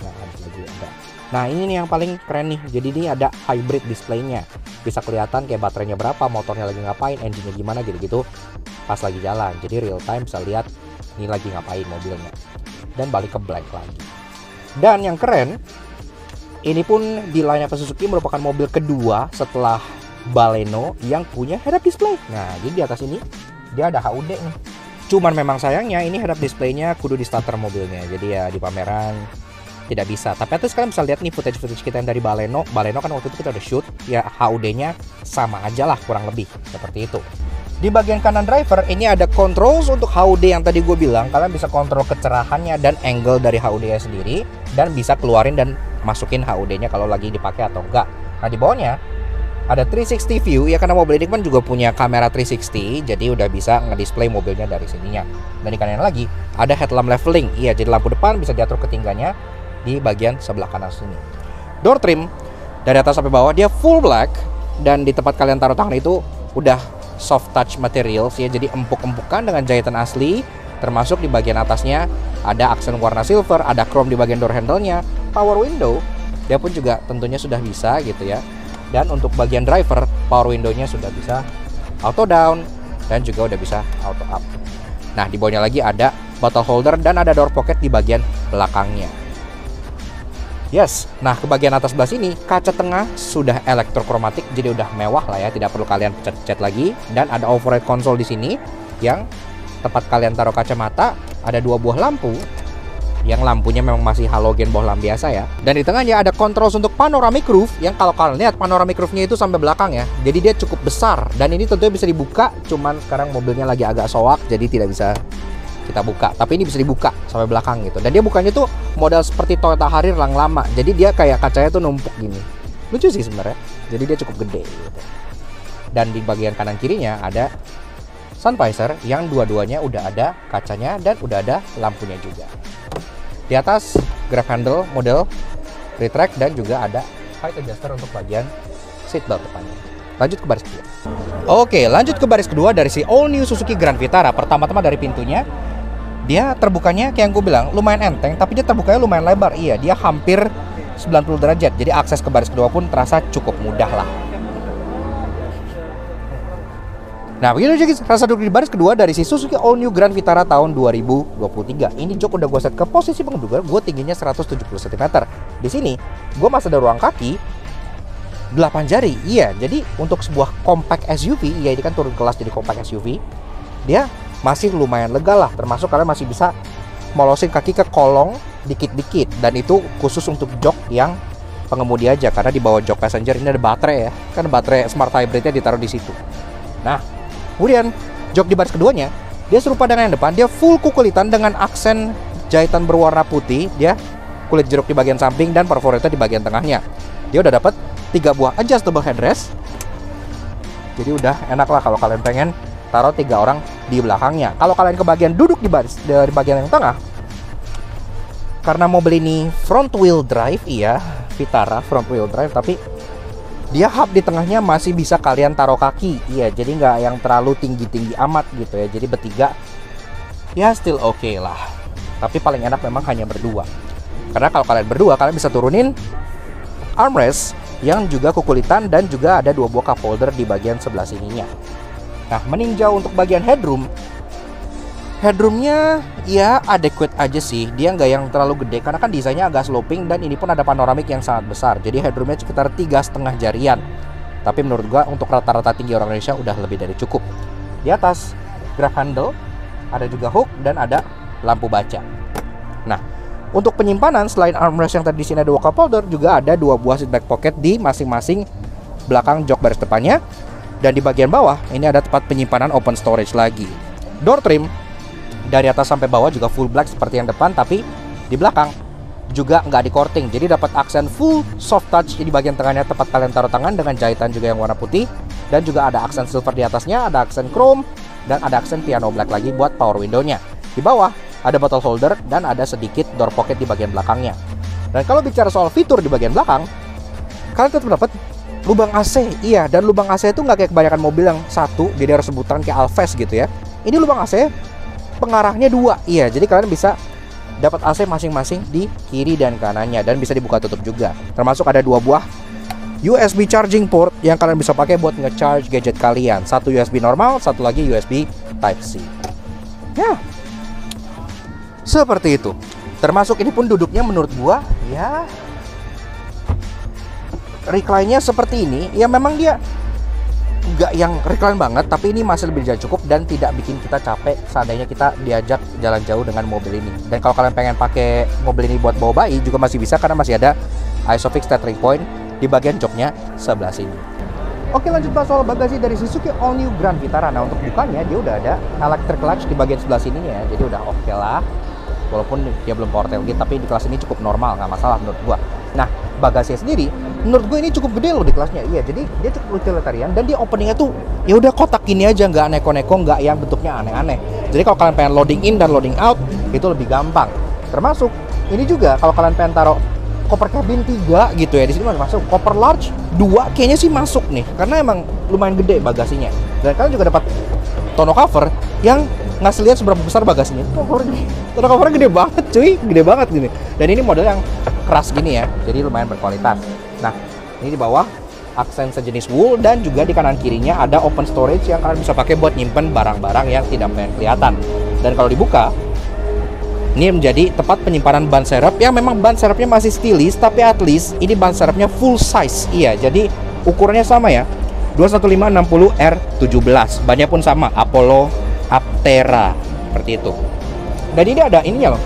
Nah ada lagi ada. Nah ini nih yang paling keren nih. Jadi ini ada hybrid displaynya, bisa kelihatan kayak baterainya berapa, motornya lagi ngapain, engine-nya gimana gitu-gitu pas lagi jalan. Jadi real time bisa lihat ini lagi ngapain mobilnya. Dan balik ke blank lagi. Dan yang keren, ini pun di line up Suzuki merupakan mobil kedua setelah Baleno yang punya head-up display. Nah jadi di atas ini dia ada HUD nih. Cuman memang sayangnya ini head-up display-nya kudu di starter mobilnya. Jadi ya di pameran tidak bisa. Tapi atas kalian bisa lihat nih footage kita yang dari Baleno. Baleno kan waktu itu kita udah shoot, ya HUD-nya sama aja lah kurang lebih seperti itu. Di bagian kanan driver ini ada controls untuk HUD yang tadi gue bilang. Kalian bisa kontrol kecerahannya dan angle dari HUD-nya sendiri, dan bisa keluarin dan masukin HUD-nya kalau lagi dipakai atau enggak. Nah di bawahnya ada 360 view ya, karena mobil ini kan juga punya kamera 360, jadi udah bisa ngedisplay mobilnya dari sininya. Dan di kanan lagi ada headlamp leveling, iya, jadi lampu depan bisa diatur ketinggiannya di bagian sebelah kanan sini. Door trim dari atas sampai bawah dia full black, dan di tempat kalian taruh tangan itu udah soft touch materials ya, jadi empuk-empukan dengan jahitan asli. Termasuk di bagian atasnya ada aksen warna silver, ada chrome di bagian door handle-nya, power window dia pun juga tentunya sudah bisa gitu ya. Dan untuk bagian driver, power window-nya sudah bisa auto down dan juga udah bisa auto up. Nah di bawahnya lagi ada bottle holder dan ada door pocket di bagian belakangnya. Yes, nah ke bagian atas sebelah sini kaca tengah sudah elektrokromatik, jadi udah mewah lah ya, tidak perlu kalian pecat-pecat lagi. Dan ada overhead console di sini yang tempat kalian taruh kacamata. Ada 2 buah lampu yang lampunya memang masih halogen bohlam biasa ya. Dan di tengahnya ada controls untuk panoramic roof yang kalau kalian lihat panoramic roofnya itu sampai belakang ya. Jadi dia cukup besar dan ini tentunya bisa dibuka. Cuman sekarang mobilnya lagi agak soak jadi tidak bisa kita buka, tapi ini bisa dibuka sampai belakang gitu. Dan dia bukanya tuh model seperti Toyota Harrier yang lama. Jadi dia kayak kacanya tuh numpuk gini. Lucu sih sebenarnya. Jadi dia cukup gede gitu. Dan di bagian kanan kirinya ada sun visor yang dua-duanya udah ada kacanya dan udah ada lampunya juga. Di atas grab handle model retract dan juga ada height adjuster untuk bagian seatbelt depannya. Lanjut ke baris kedua. Oke, lanjut ke baris kedua dari si all new Suzuki Grand Vitara. Pertama-tama dari pintunya, dia terbukanya kayak yang gue bilang lumayan enteng, tapi dia terbukanya lumayan lebar. Iya, dia hampir 90 derajat. Jadi akses ke baris kedua pun terasa cukup mudah lah. Nah, begini aja guys, rasa duduk di baris kedua dari si Suzuki all new Grand Vitara tahun 2023. Ini jok udah gue set ke posisi pengemudi gue tingginya 170 cm. Di sini, gue masih ada ruang kaki 8 jari. Iya, jadi untuk sebuah compact SUV, ya ini kan turun kelas jadi compact SUV, dia masih lumayan lega lah, termasuk kalian masih bisa molosin kaki ke kolong dikit-dikit. Dan itu khusus untuk jok yang pengemudi aja, karena di bawah jok passenger ini ada baterai ya, kan baterai smart hybridnya ditaruh di situ. Nah, kemudian jok di baris keduanya dia serupa dengan yang depan, dia full kukulitan dengan aksen jahitan berwarna putih, dia kulit jeruk di bagian samping dan perforator di bagian tengahnya. Dia udah dapat 3 buah adjustable headrest, jadi udah enak lah kalau kalian pengen taruh 3 orang di belakangnya. Kalau kalian ke bagian duduk di baris dari bagian yang tengah, karena mobil ini front wheel drive, iya Vitara front wheel drive, tapi dia hub di tengahnya masih bisa kalian taruh kaki. Iya, jadi nggak yang terlalu tinggi-tinggi amat gitu ya. Jadi bertiga ya still oke lah. Tapi paling enak memang hanya berdua. Karena kalau kalian berdua, kalian bisa turunin armrest yang juga kukulitan dan juga ada 2 buah cup holder di bagian sebelah sininya. Nah, meninjau untuk bagian headroomnya ya adequate aja sih. Dia nggak yang terlalu gede karena kan desainnya agak sloping dan ini pun ada panoramik yang sangat besar. Jadi headroomnya sekitar 3,5 jarian. Tapi menurut gua untuk rata-rata tinggi orang Indonesia udah lebih dari cukup. Di atas grab handle ada juga hook dan ada lampu baca. Nah, untuk penyimpanan selain armrest yang tadi di sini ada 2 cup holder, juga ada 2 buah seat back pocket di masing-masing belakang jok baris depannya. Dan di bagian bawah ini ada tempat penyimpanan open storage lagi. Door trim dari atas sampai bawah juga full black seperti yang depan, tapi di belakang juga nggak di courting. Jadi dapat aksen full soft touch di bagian tengahnya, tempat kalian taruh tangan dengan jahitan juga yang warna putih. Dan juga ada aksen silver di atasnya, ada aksen chrome, dan ada aksen piano black lagi buat power window-nya. Di bawah ada bottle holder dan ada sedikit door pocket di bagian belakangnya. Dan kalau bicara soal fitur di bagian belakang, kalian tetap dapat lubang AC. Iya, dan lubang AC itu nggak kayak kebanyakan mobil yang satu, jadi harus sebutan kayak Alves gitu ya. Ini lubang AC pengarahnya 2. Iya, jadi kalian bisa dapat AC masing-masing di kiri dan kanannya dan bisa dibuka tutup juga. Termasuk ada 2 buah USB charging port yang kalian bisa pakai buat nge-charge gadget kalian. Satu USB normal, satu lagi USB Type-C. Ya, seperti itu. Termasuk ini pun duduknya menurut gua ya recline-nya seperti ini. Ya memang dia nggak yang recline banget, tapi ini masih lebih dari cukup dan tidak bikin kita capek seandainya kita diajak jalan jauh dengan mobil ini. Dan kalau kalian pengen pakai mobil ini buat bawa bayi juga masih bisa, karena masih ada Isofix tethering point di bagian joknya sebelah sini. Oke, lanjut bahas soal bagasi dari Suzuki All New Grand Vitara. Nah, untuk bukanya dia udah ada electric latch di bagian sebelah sini ya, jadi udah oke lah. Walaupun dia belum power tailgate, tapi di kelas ini cukup normal, nggak masalah menurut gua. Nah, bagasinya sendiri menurut gue ini cukup gede loh di kelasnya. Iya, jadi dia cukup utilitarian dan dia openingnya tuh ya udah kotak gini aja, nggak neko-neko, nggak yang bentuknya aneh-aneh. Jadi kalau kalian pengen loading in dan loading out itu lebih gampang. Termasuk ini juga kalau kalian pengen taruh koper cabin 3 gitu ya, di sini masuk. Koper large 2 kayaknya sih masuk nih, karena emang lumayan gede bagasinya. Dan kalian juga dapat tonneau cover yang ngasih lihat seberapa besar bagasinya. Tonneau covernya gede banget cuy, gede banget gini. Dan ini model yang keras gini ya, jadi lumayan berkualitas. Nah, ini di bawah aksen sejenis wool dan juga di kanan kirinya ada open storage yang kalian bisa pakai buat nyimpen barang-barang yang tidak kelihatan. Dan kalau dibuka, Ini menjadi tempat penyimpanan ban serep yang memang ban serepnya masih stylish, tapi at least ini ban serepnya full size. Iya, jadi ukurannya sama ya. 215/60 R17. Bannya pun sama, Apollo Aptera seperti itu. Dan ini ada ininya loh.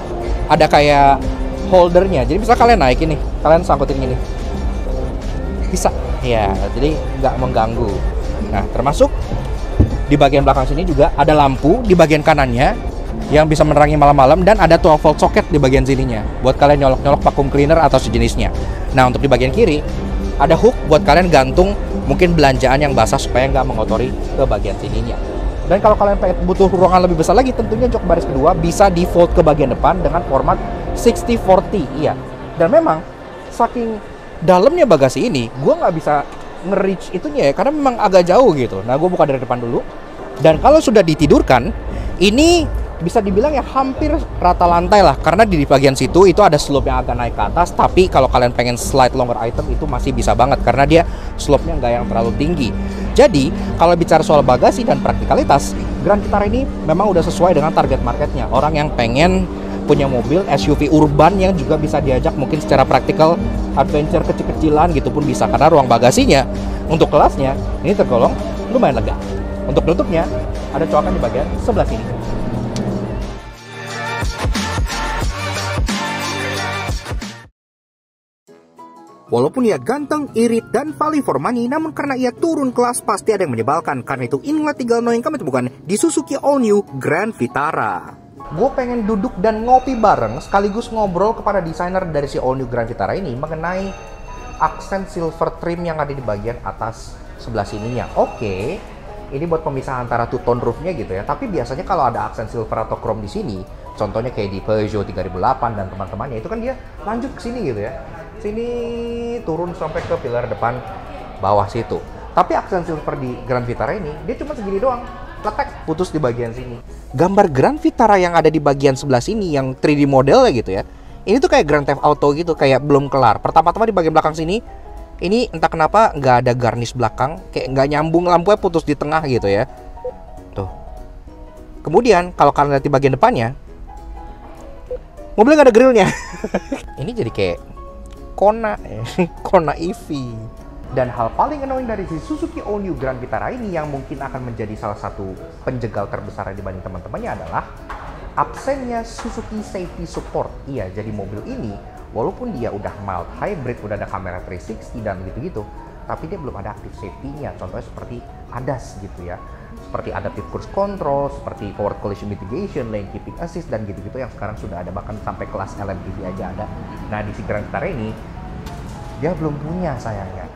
Ada kayak holdernya. Jadi bisa kalian naik ini, kalian sangkutin gini. Bisa. Ya, jadi nggak mengganggu. Nah, termasuk di bagian belakang sini juga ada lampu di bagian kanannya yang bisa menerangi malam-malam, dan ada 12 volt socket di bagian sininya buat kalian nyolok-nyolok vacuum cleaner atau sejenisnya. Nah, untuk di bagian kiri ada hook buat kalian gantung mungkin belanjaan yang basah supaya nggak mengotori ke bagian sininya. Dan kalau kalian butuh ruangan lebih besar lagi, tentunya jok baris kedua bisa di fold ke bagian depan dengan format 60/40. Iya. Dan memang saking dalamnya bagasi ini, gue nggak bisa nge-reach itunya ya, karena memang agak jauh gitu. Nah, gue buka dari depan dulu. Dan kalau sudah ditidurkan, ini bisa dibilang ya hampir rata lantai lah, karena di bagian situ itu ada slope yang agak naik ke atas. Tapi kalau kalian pengen slide longer item itu masih bisa banget, karena dia slope-nya nggak yang terlalu tinggi. Jadi kalau bicara soal bagasi dan praktikalitas, Grand Vitara ini memang udah sesuai dengan target marketnya. Orang yang pengen punya mobil SUV urban yang juga bisa diajak mungkin secara praktikal adventure kecil-kecilan gitu pun bisa, karena ruang bagasinya untuk kelasnya ini tergolong lumayan lega. Untuk tutupnya ada colokan di bagian sebelah sini. Walaupun ia ganteng, irit, dan value for money, namun karena ia turun kelas pasti ada yang menyebalkan. Karena itu inilah 3 hal yang kami temukan di Suzuki All New Grand Vitara. Gue pengen duduk dan ngopi bareng sekaligus ngobrol kepada desainer dari si All New Grand Vitara ini mengenai aksen silver trim yang ada di bagian atas sebelah sininya. Oke, ini buat pemisah antara two-tone roofnya gitu ya. Tapi biasanya kalau ada aksen silver atau chrome di sini, contohnya kayak di Peugeot 3008 dan teman-temannya, itu kan dia lanjut ke sini gitu ya. Sini turun sampai ke pilar depan bawah situ. Tapi aksen silver di Grand Vitara ini dia cuma segini doang, letek putus di bagian sini. Gambar Grand Vitara yang ada di bagian sebelah sini yang 3D modelnya gitu ya, ini tuh kayak Grand Theft Auto gitu, kayak belum kelar. Pertama-tama di bagian belakang sini, ini entah kenapa nggak ada garnish belakang, kayak nggak nyambung, lampunya putus di tengah gitu ya. Tuh. Kemudian kalau kalian lihat di bagian depannya, mobilnya nggak ada grillnya. Ini jadi kayak Kona EV. Dan hal paling annoying dari si Suzuki All New Grand Vitara ini yang mungkin akan menjadi salah satu penjegal terbesar dibanding teman-temannya adalah absennya Suzuki Safety Support. Iya, jadi mobil ini walaupun dia udah mild hybrid, udah ada kamera 360 dan gitu-gitu, tapi dia belum ada active safety-nya. Contohnya seperti ADAS gitu ya, seperti adaptive cruise control, seperti forward collision mitigation, lane keeping assist, dan gitu-gitu yang sekarang sudah ada, bahkan sampai kelas LMPV aja ada. Nah, di si Grand Vitara ini dia belum punya sayangnya.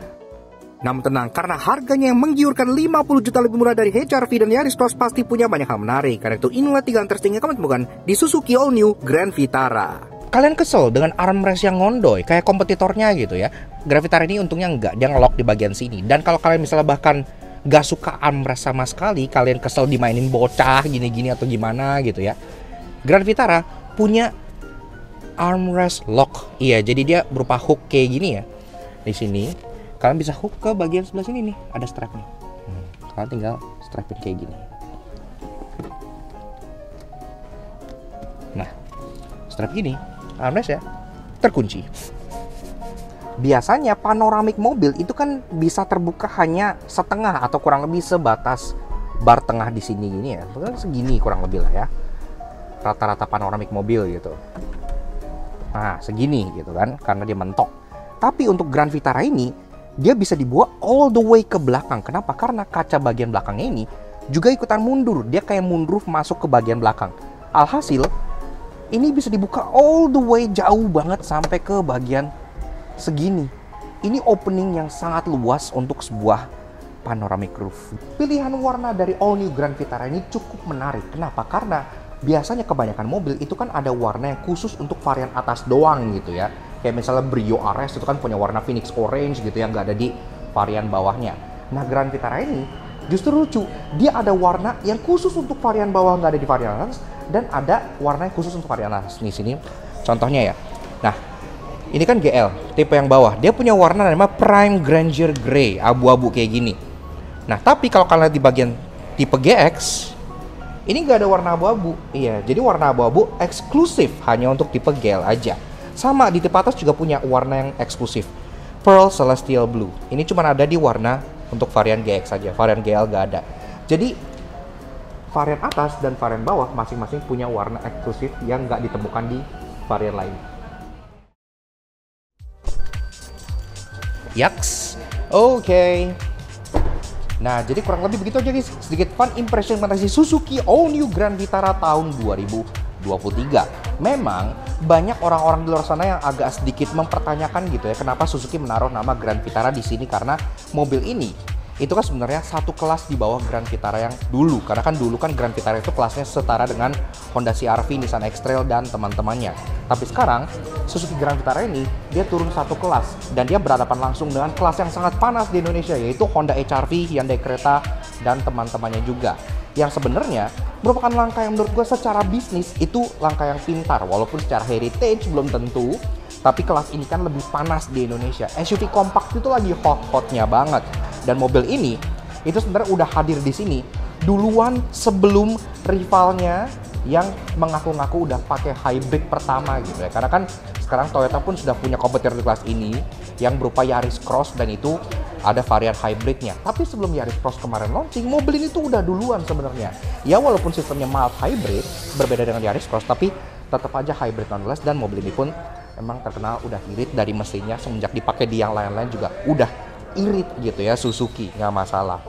Namun tenang, karena harganya yang menggiurkan 50 juta lebih murah dari HR-V dan Yaris Cross pasti punya banyak hal menarik. Karena itu inilah 3 interesting yang kami temukan di Suzuki All New Grand Vitara. Kalian kesel dengan armrest yang ngondoy kayak kompetitornya gitu ya? Grand Vitara ini untungnya enggak, dia ngelok di bagian sini. Dan kalau kalian misalnya bahkan gak suka armrest sama sekali, kalian kesel dimainin bocah gini-gini atau gimana gitu ya, Grand Vitara punya armrest lock. Iya, jadi dia berupa hook kayak gini ya. Di sini kalian bisa hook ke bagian sebelah sini nih, ada strapnya. Kalian tinggal strapin kayak gini. Nah, strap gini, armrest ya terkunci. Biasanya panoramik mobil itu kan bisa terbuka hanya setengah atau kurang lebih sebatas bar tengah di sini gini ya. Segini kurang lebih lah ya. Rata-rata panoramik mobil gitu. Nah, segini gitu kan, karena dia mentok. Tapi untuk Grand Vitara ini dia bisa dibawa all the way ke belakang. Kenapa? Karena kaca bagian belakangnya ini juga ikutan mundur. Dia kayak mundur masuk ke bagian belakang. Alhasil, ini bisa dibuka all the way jauh banget sampai ke bagian segini. Ini opening yang sangat luas untuk sebuah panoramic roof. Pilihan warna dari All New Grand Vitara ini cukup menarik. Kenapa? Karena biasanya kebanyakan mobil itu kan ada warna yang khusus untuk varian atas doang gitu ya. Kayak misalnya Brio RS itu kan punya warna Phoenix Orange gitu yang nggak ada di varian bawahnya. Nah, Grand Vitara ini justru lucu. Dia ada warna yang khusus untuk varian bawah, nggak ada di varian atas, dan ada warna yang khusus untuk varian atas. Nih sini contohnya ya. Nah, ini kan GL, tipe yang bawah. Dia punya warna namanya Prime Grandeur Grey, abu-abu kayak gini. Nah, tapi kalau kalian lihat di bagian tipe GX, Ini nggak ada warna abu-abu. Iya, jadi warna abu-abu eksklusif hanya untuk tipe GL aja. Sama di tipe atas juga punya warna yang eksklusif, Pearl Celestial Blue. Ini cuma ada di warna untuk varian GX saja, varian GL nggak ada. Jadi varian atas dan varian bawah masing-masing punya warna eksklusif yang nggak ditemukan di varian lain. Yaks, oke. Nah, jadi kurang lebih begitu aja guys, sedikit fun impression mengenai Suzuki All New Grand Vitara tahun 2023. Memang banyak orang-orang di luar sana yang agak sedikit mempertanyakan gitu ya, kenapa Suzuki menaruh nama Grand Vitara di sini, karena mobil ini itu kan sebenarnya satu kelas di bawah Grand Vitara yang dulu. Karena kan dulu kan Grand Vitara itu kelasnya setara dengan Honda CR-V, Nissan X-Trail dan teman-temannya. Tapi sekarang Suzuki Grand Vitara ini dia turun satu kelas dan dia berhadapan langsung dengan kelas yang sangat panas di Indonesia, yaitu Honda HR-V, Hyundai Creta dan teman-temannya juga. Yang sebenarnya merupakan langkah yang menurut gue secara bisnis itu langkah yang pintar, walaupun secara heritage belum tentu. Tapi kelas ini kan lebih panas di Indonesia. SUV kompak itu lagi hot-hotnya banget. Dan mobil ini itu sebenarnya udah hadir di sini duluan sebelum rivalnya yang mengaku-ngaku udah pakai hybrid pertama gitu ya. Karena kan sekarang Toyota pun sudah punya kompetitor di kelas ini yang berupa Yaris Cross, dan itu ada varian hybridnya. Tapi sebelum Yaris Cross kemarin launching, mobil ini tuh udah duluan sebenarnya. Ya walaupun sistemnya mild hybrid, berbeda dengan Yaris Cross, tapi tetap aja hybrid nonetheless. Dan mobil ini pun emang terkenal udah irit dari mesinnya, semenjak dipakai di yang lain-lain juga udah irit gitu ya Suzuki, nggak masalah.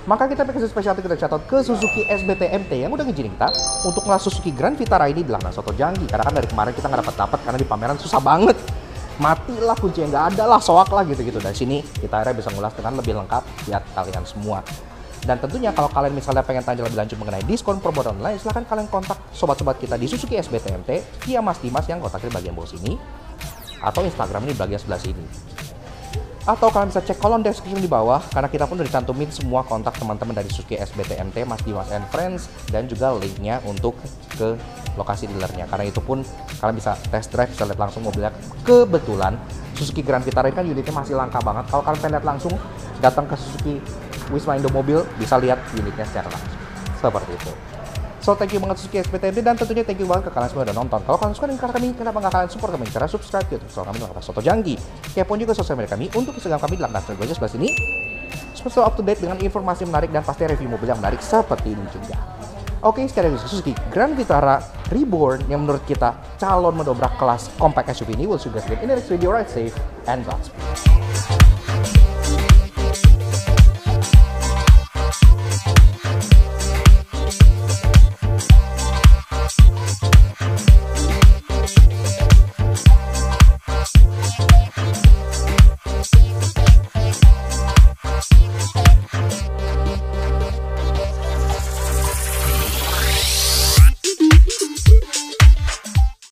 Maka kita pakai spesial kita catat ke Suzuki SBT MT yang udah ngizinin kita untuk ngelas Suzuki Grand Vitara ini bilang soto janggi. Karena kan dari kemarin kita nggak dapat karena di pameran susah banget. Matilah kuncinya, nggak ada lah, soak lah gitu-gitu. Dari sini kita akhirnya bisa ngulas dengan lebih lengkap buat kalian semua. Dan tentunya kalau kalian misalnya pengen tanya lebih lanjut mengenai diskon promo dan lain, silahkan kalian kontak sobat-sobat kita di Suzuki SBT MT via Mas Dimas yang kontaknya di bagian bawah sini, atau Instagram ini di bagian sebelah sini. Atau kalian bisa cek kolom description di bawah, karena kita pun udah dicantumin semua kontak teman-teman dari Suzuki SBT MT, Mas Dimas and Friends, dan juga linknya untuk ke lokasi dealernya. Karena itu pun kalian bisa test drive, bisa lihat langsung mobilnya. Kebetulan Suzuki Grand Vitara ini kan unitnya masih langka banget. Kalau kalian pengen lihat langsung, datang ke Suzuki Wisma Indomobil, bisa lihat unitnya secara langsung. Seperti itu. So, thank you banget Suzuki SPTD, dan tentunya thank you banget ke kalian semua udah nonton. Kalau kalian suka dengan kami, kenapa nggak kalian support kami? Cara subscribe YouTube channel kami dengan Soto Janggi. Kepoin juga sosial media kami untuk Instagram kami di daftar gue sebelah sini. Supaya up to date dengan informasi menarik dan pasti review mobil yang menarik seperti ini juga. Oke, sekali lagi Suzuki Grand Vitara Reborn yang menurut kita calon mendobrak kelas compact SUV ini. We'll see you guys again in the next video. Ride safe and Godspeed.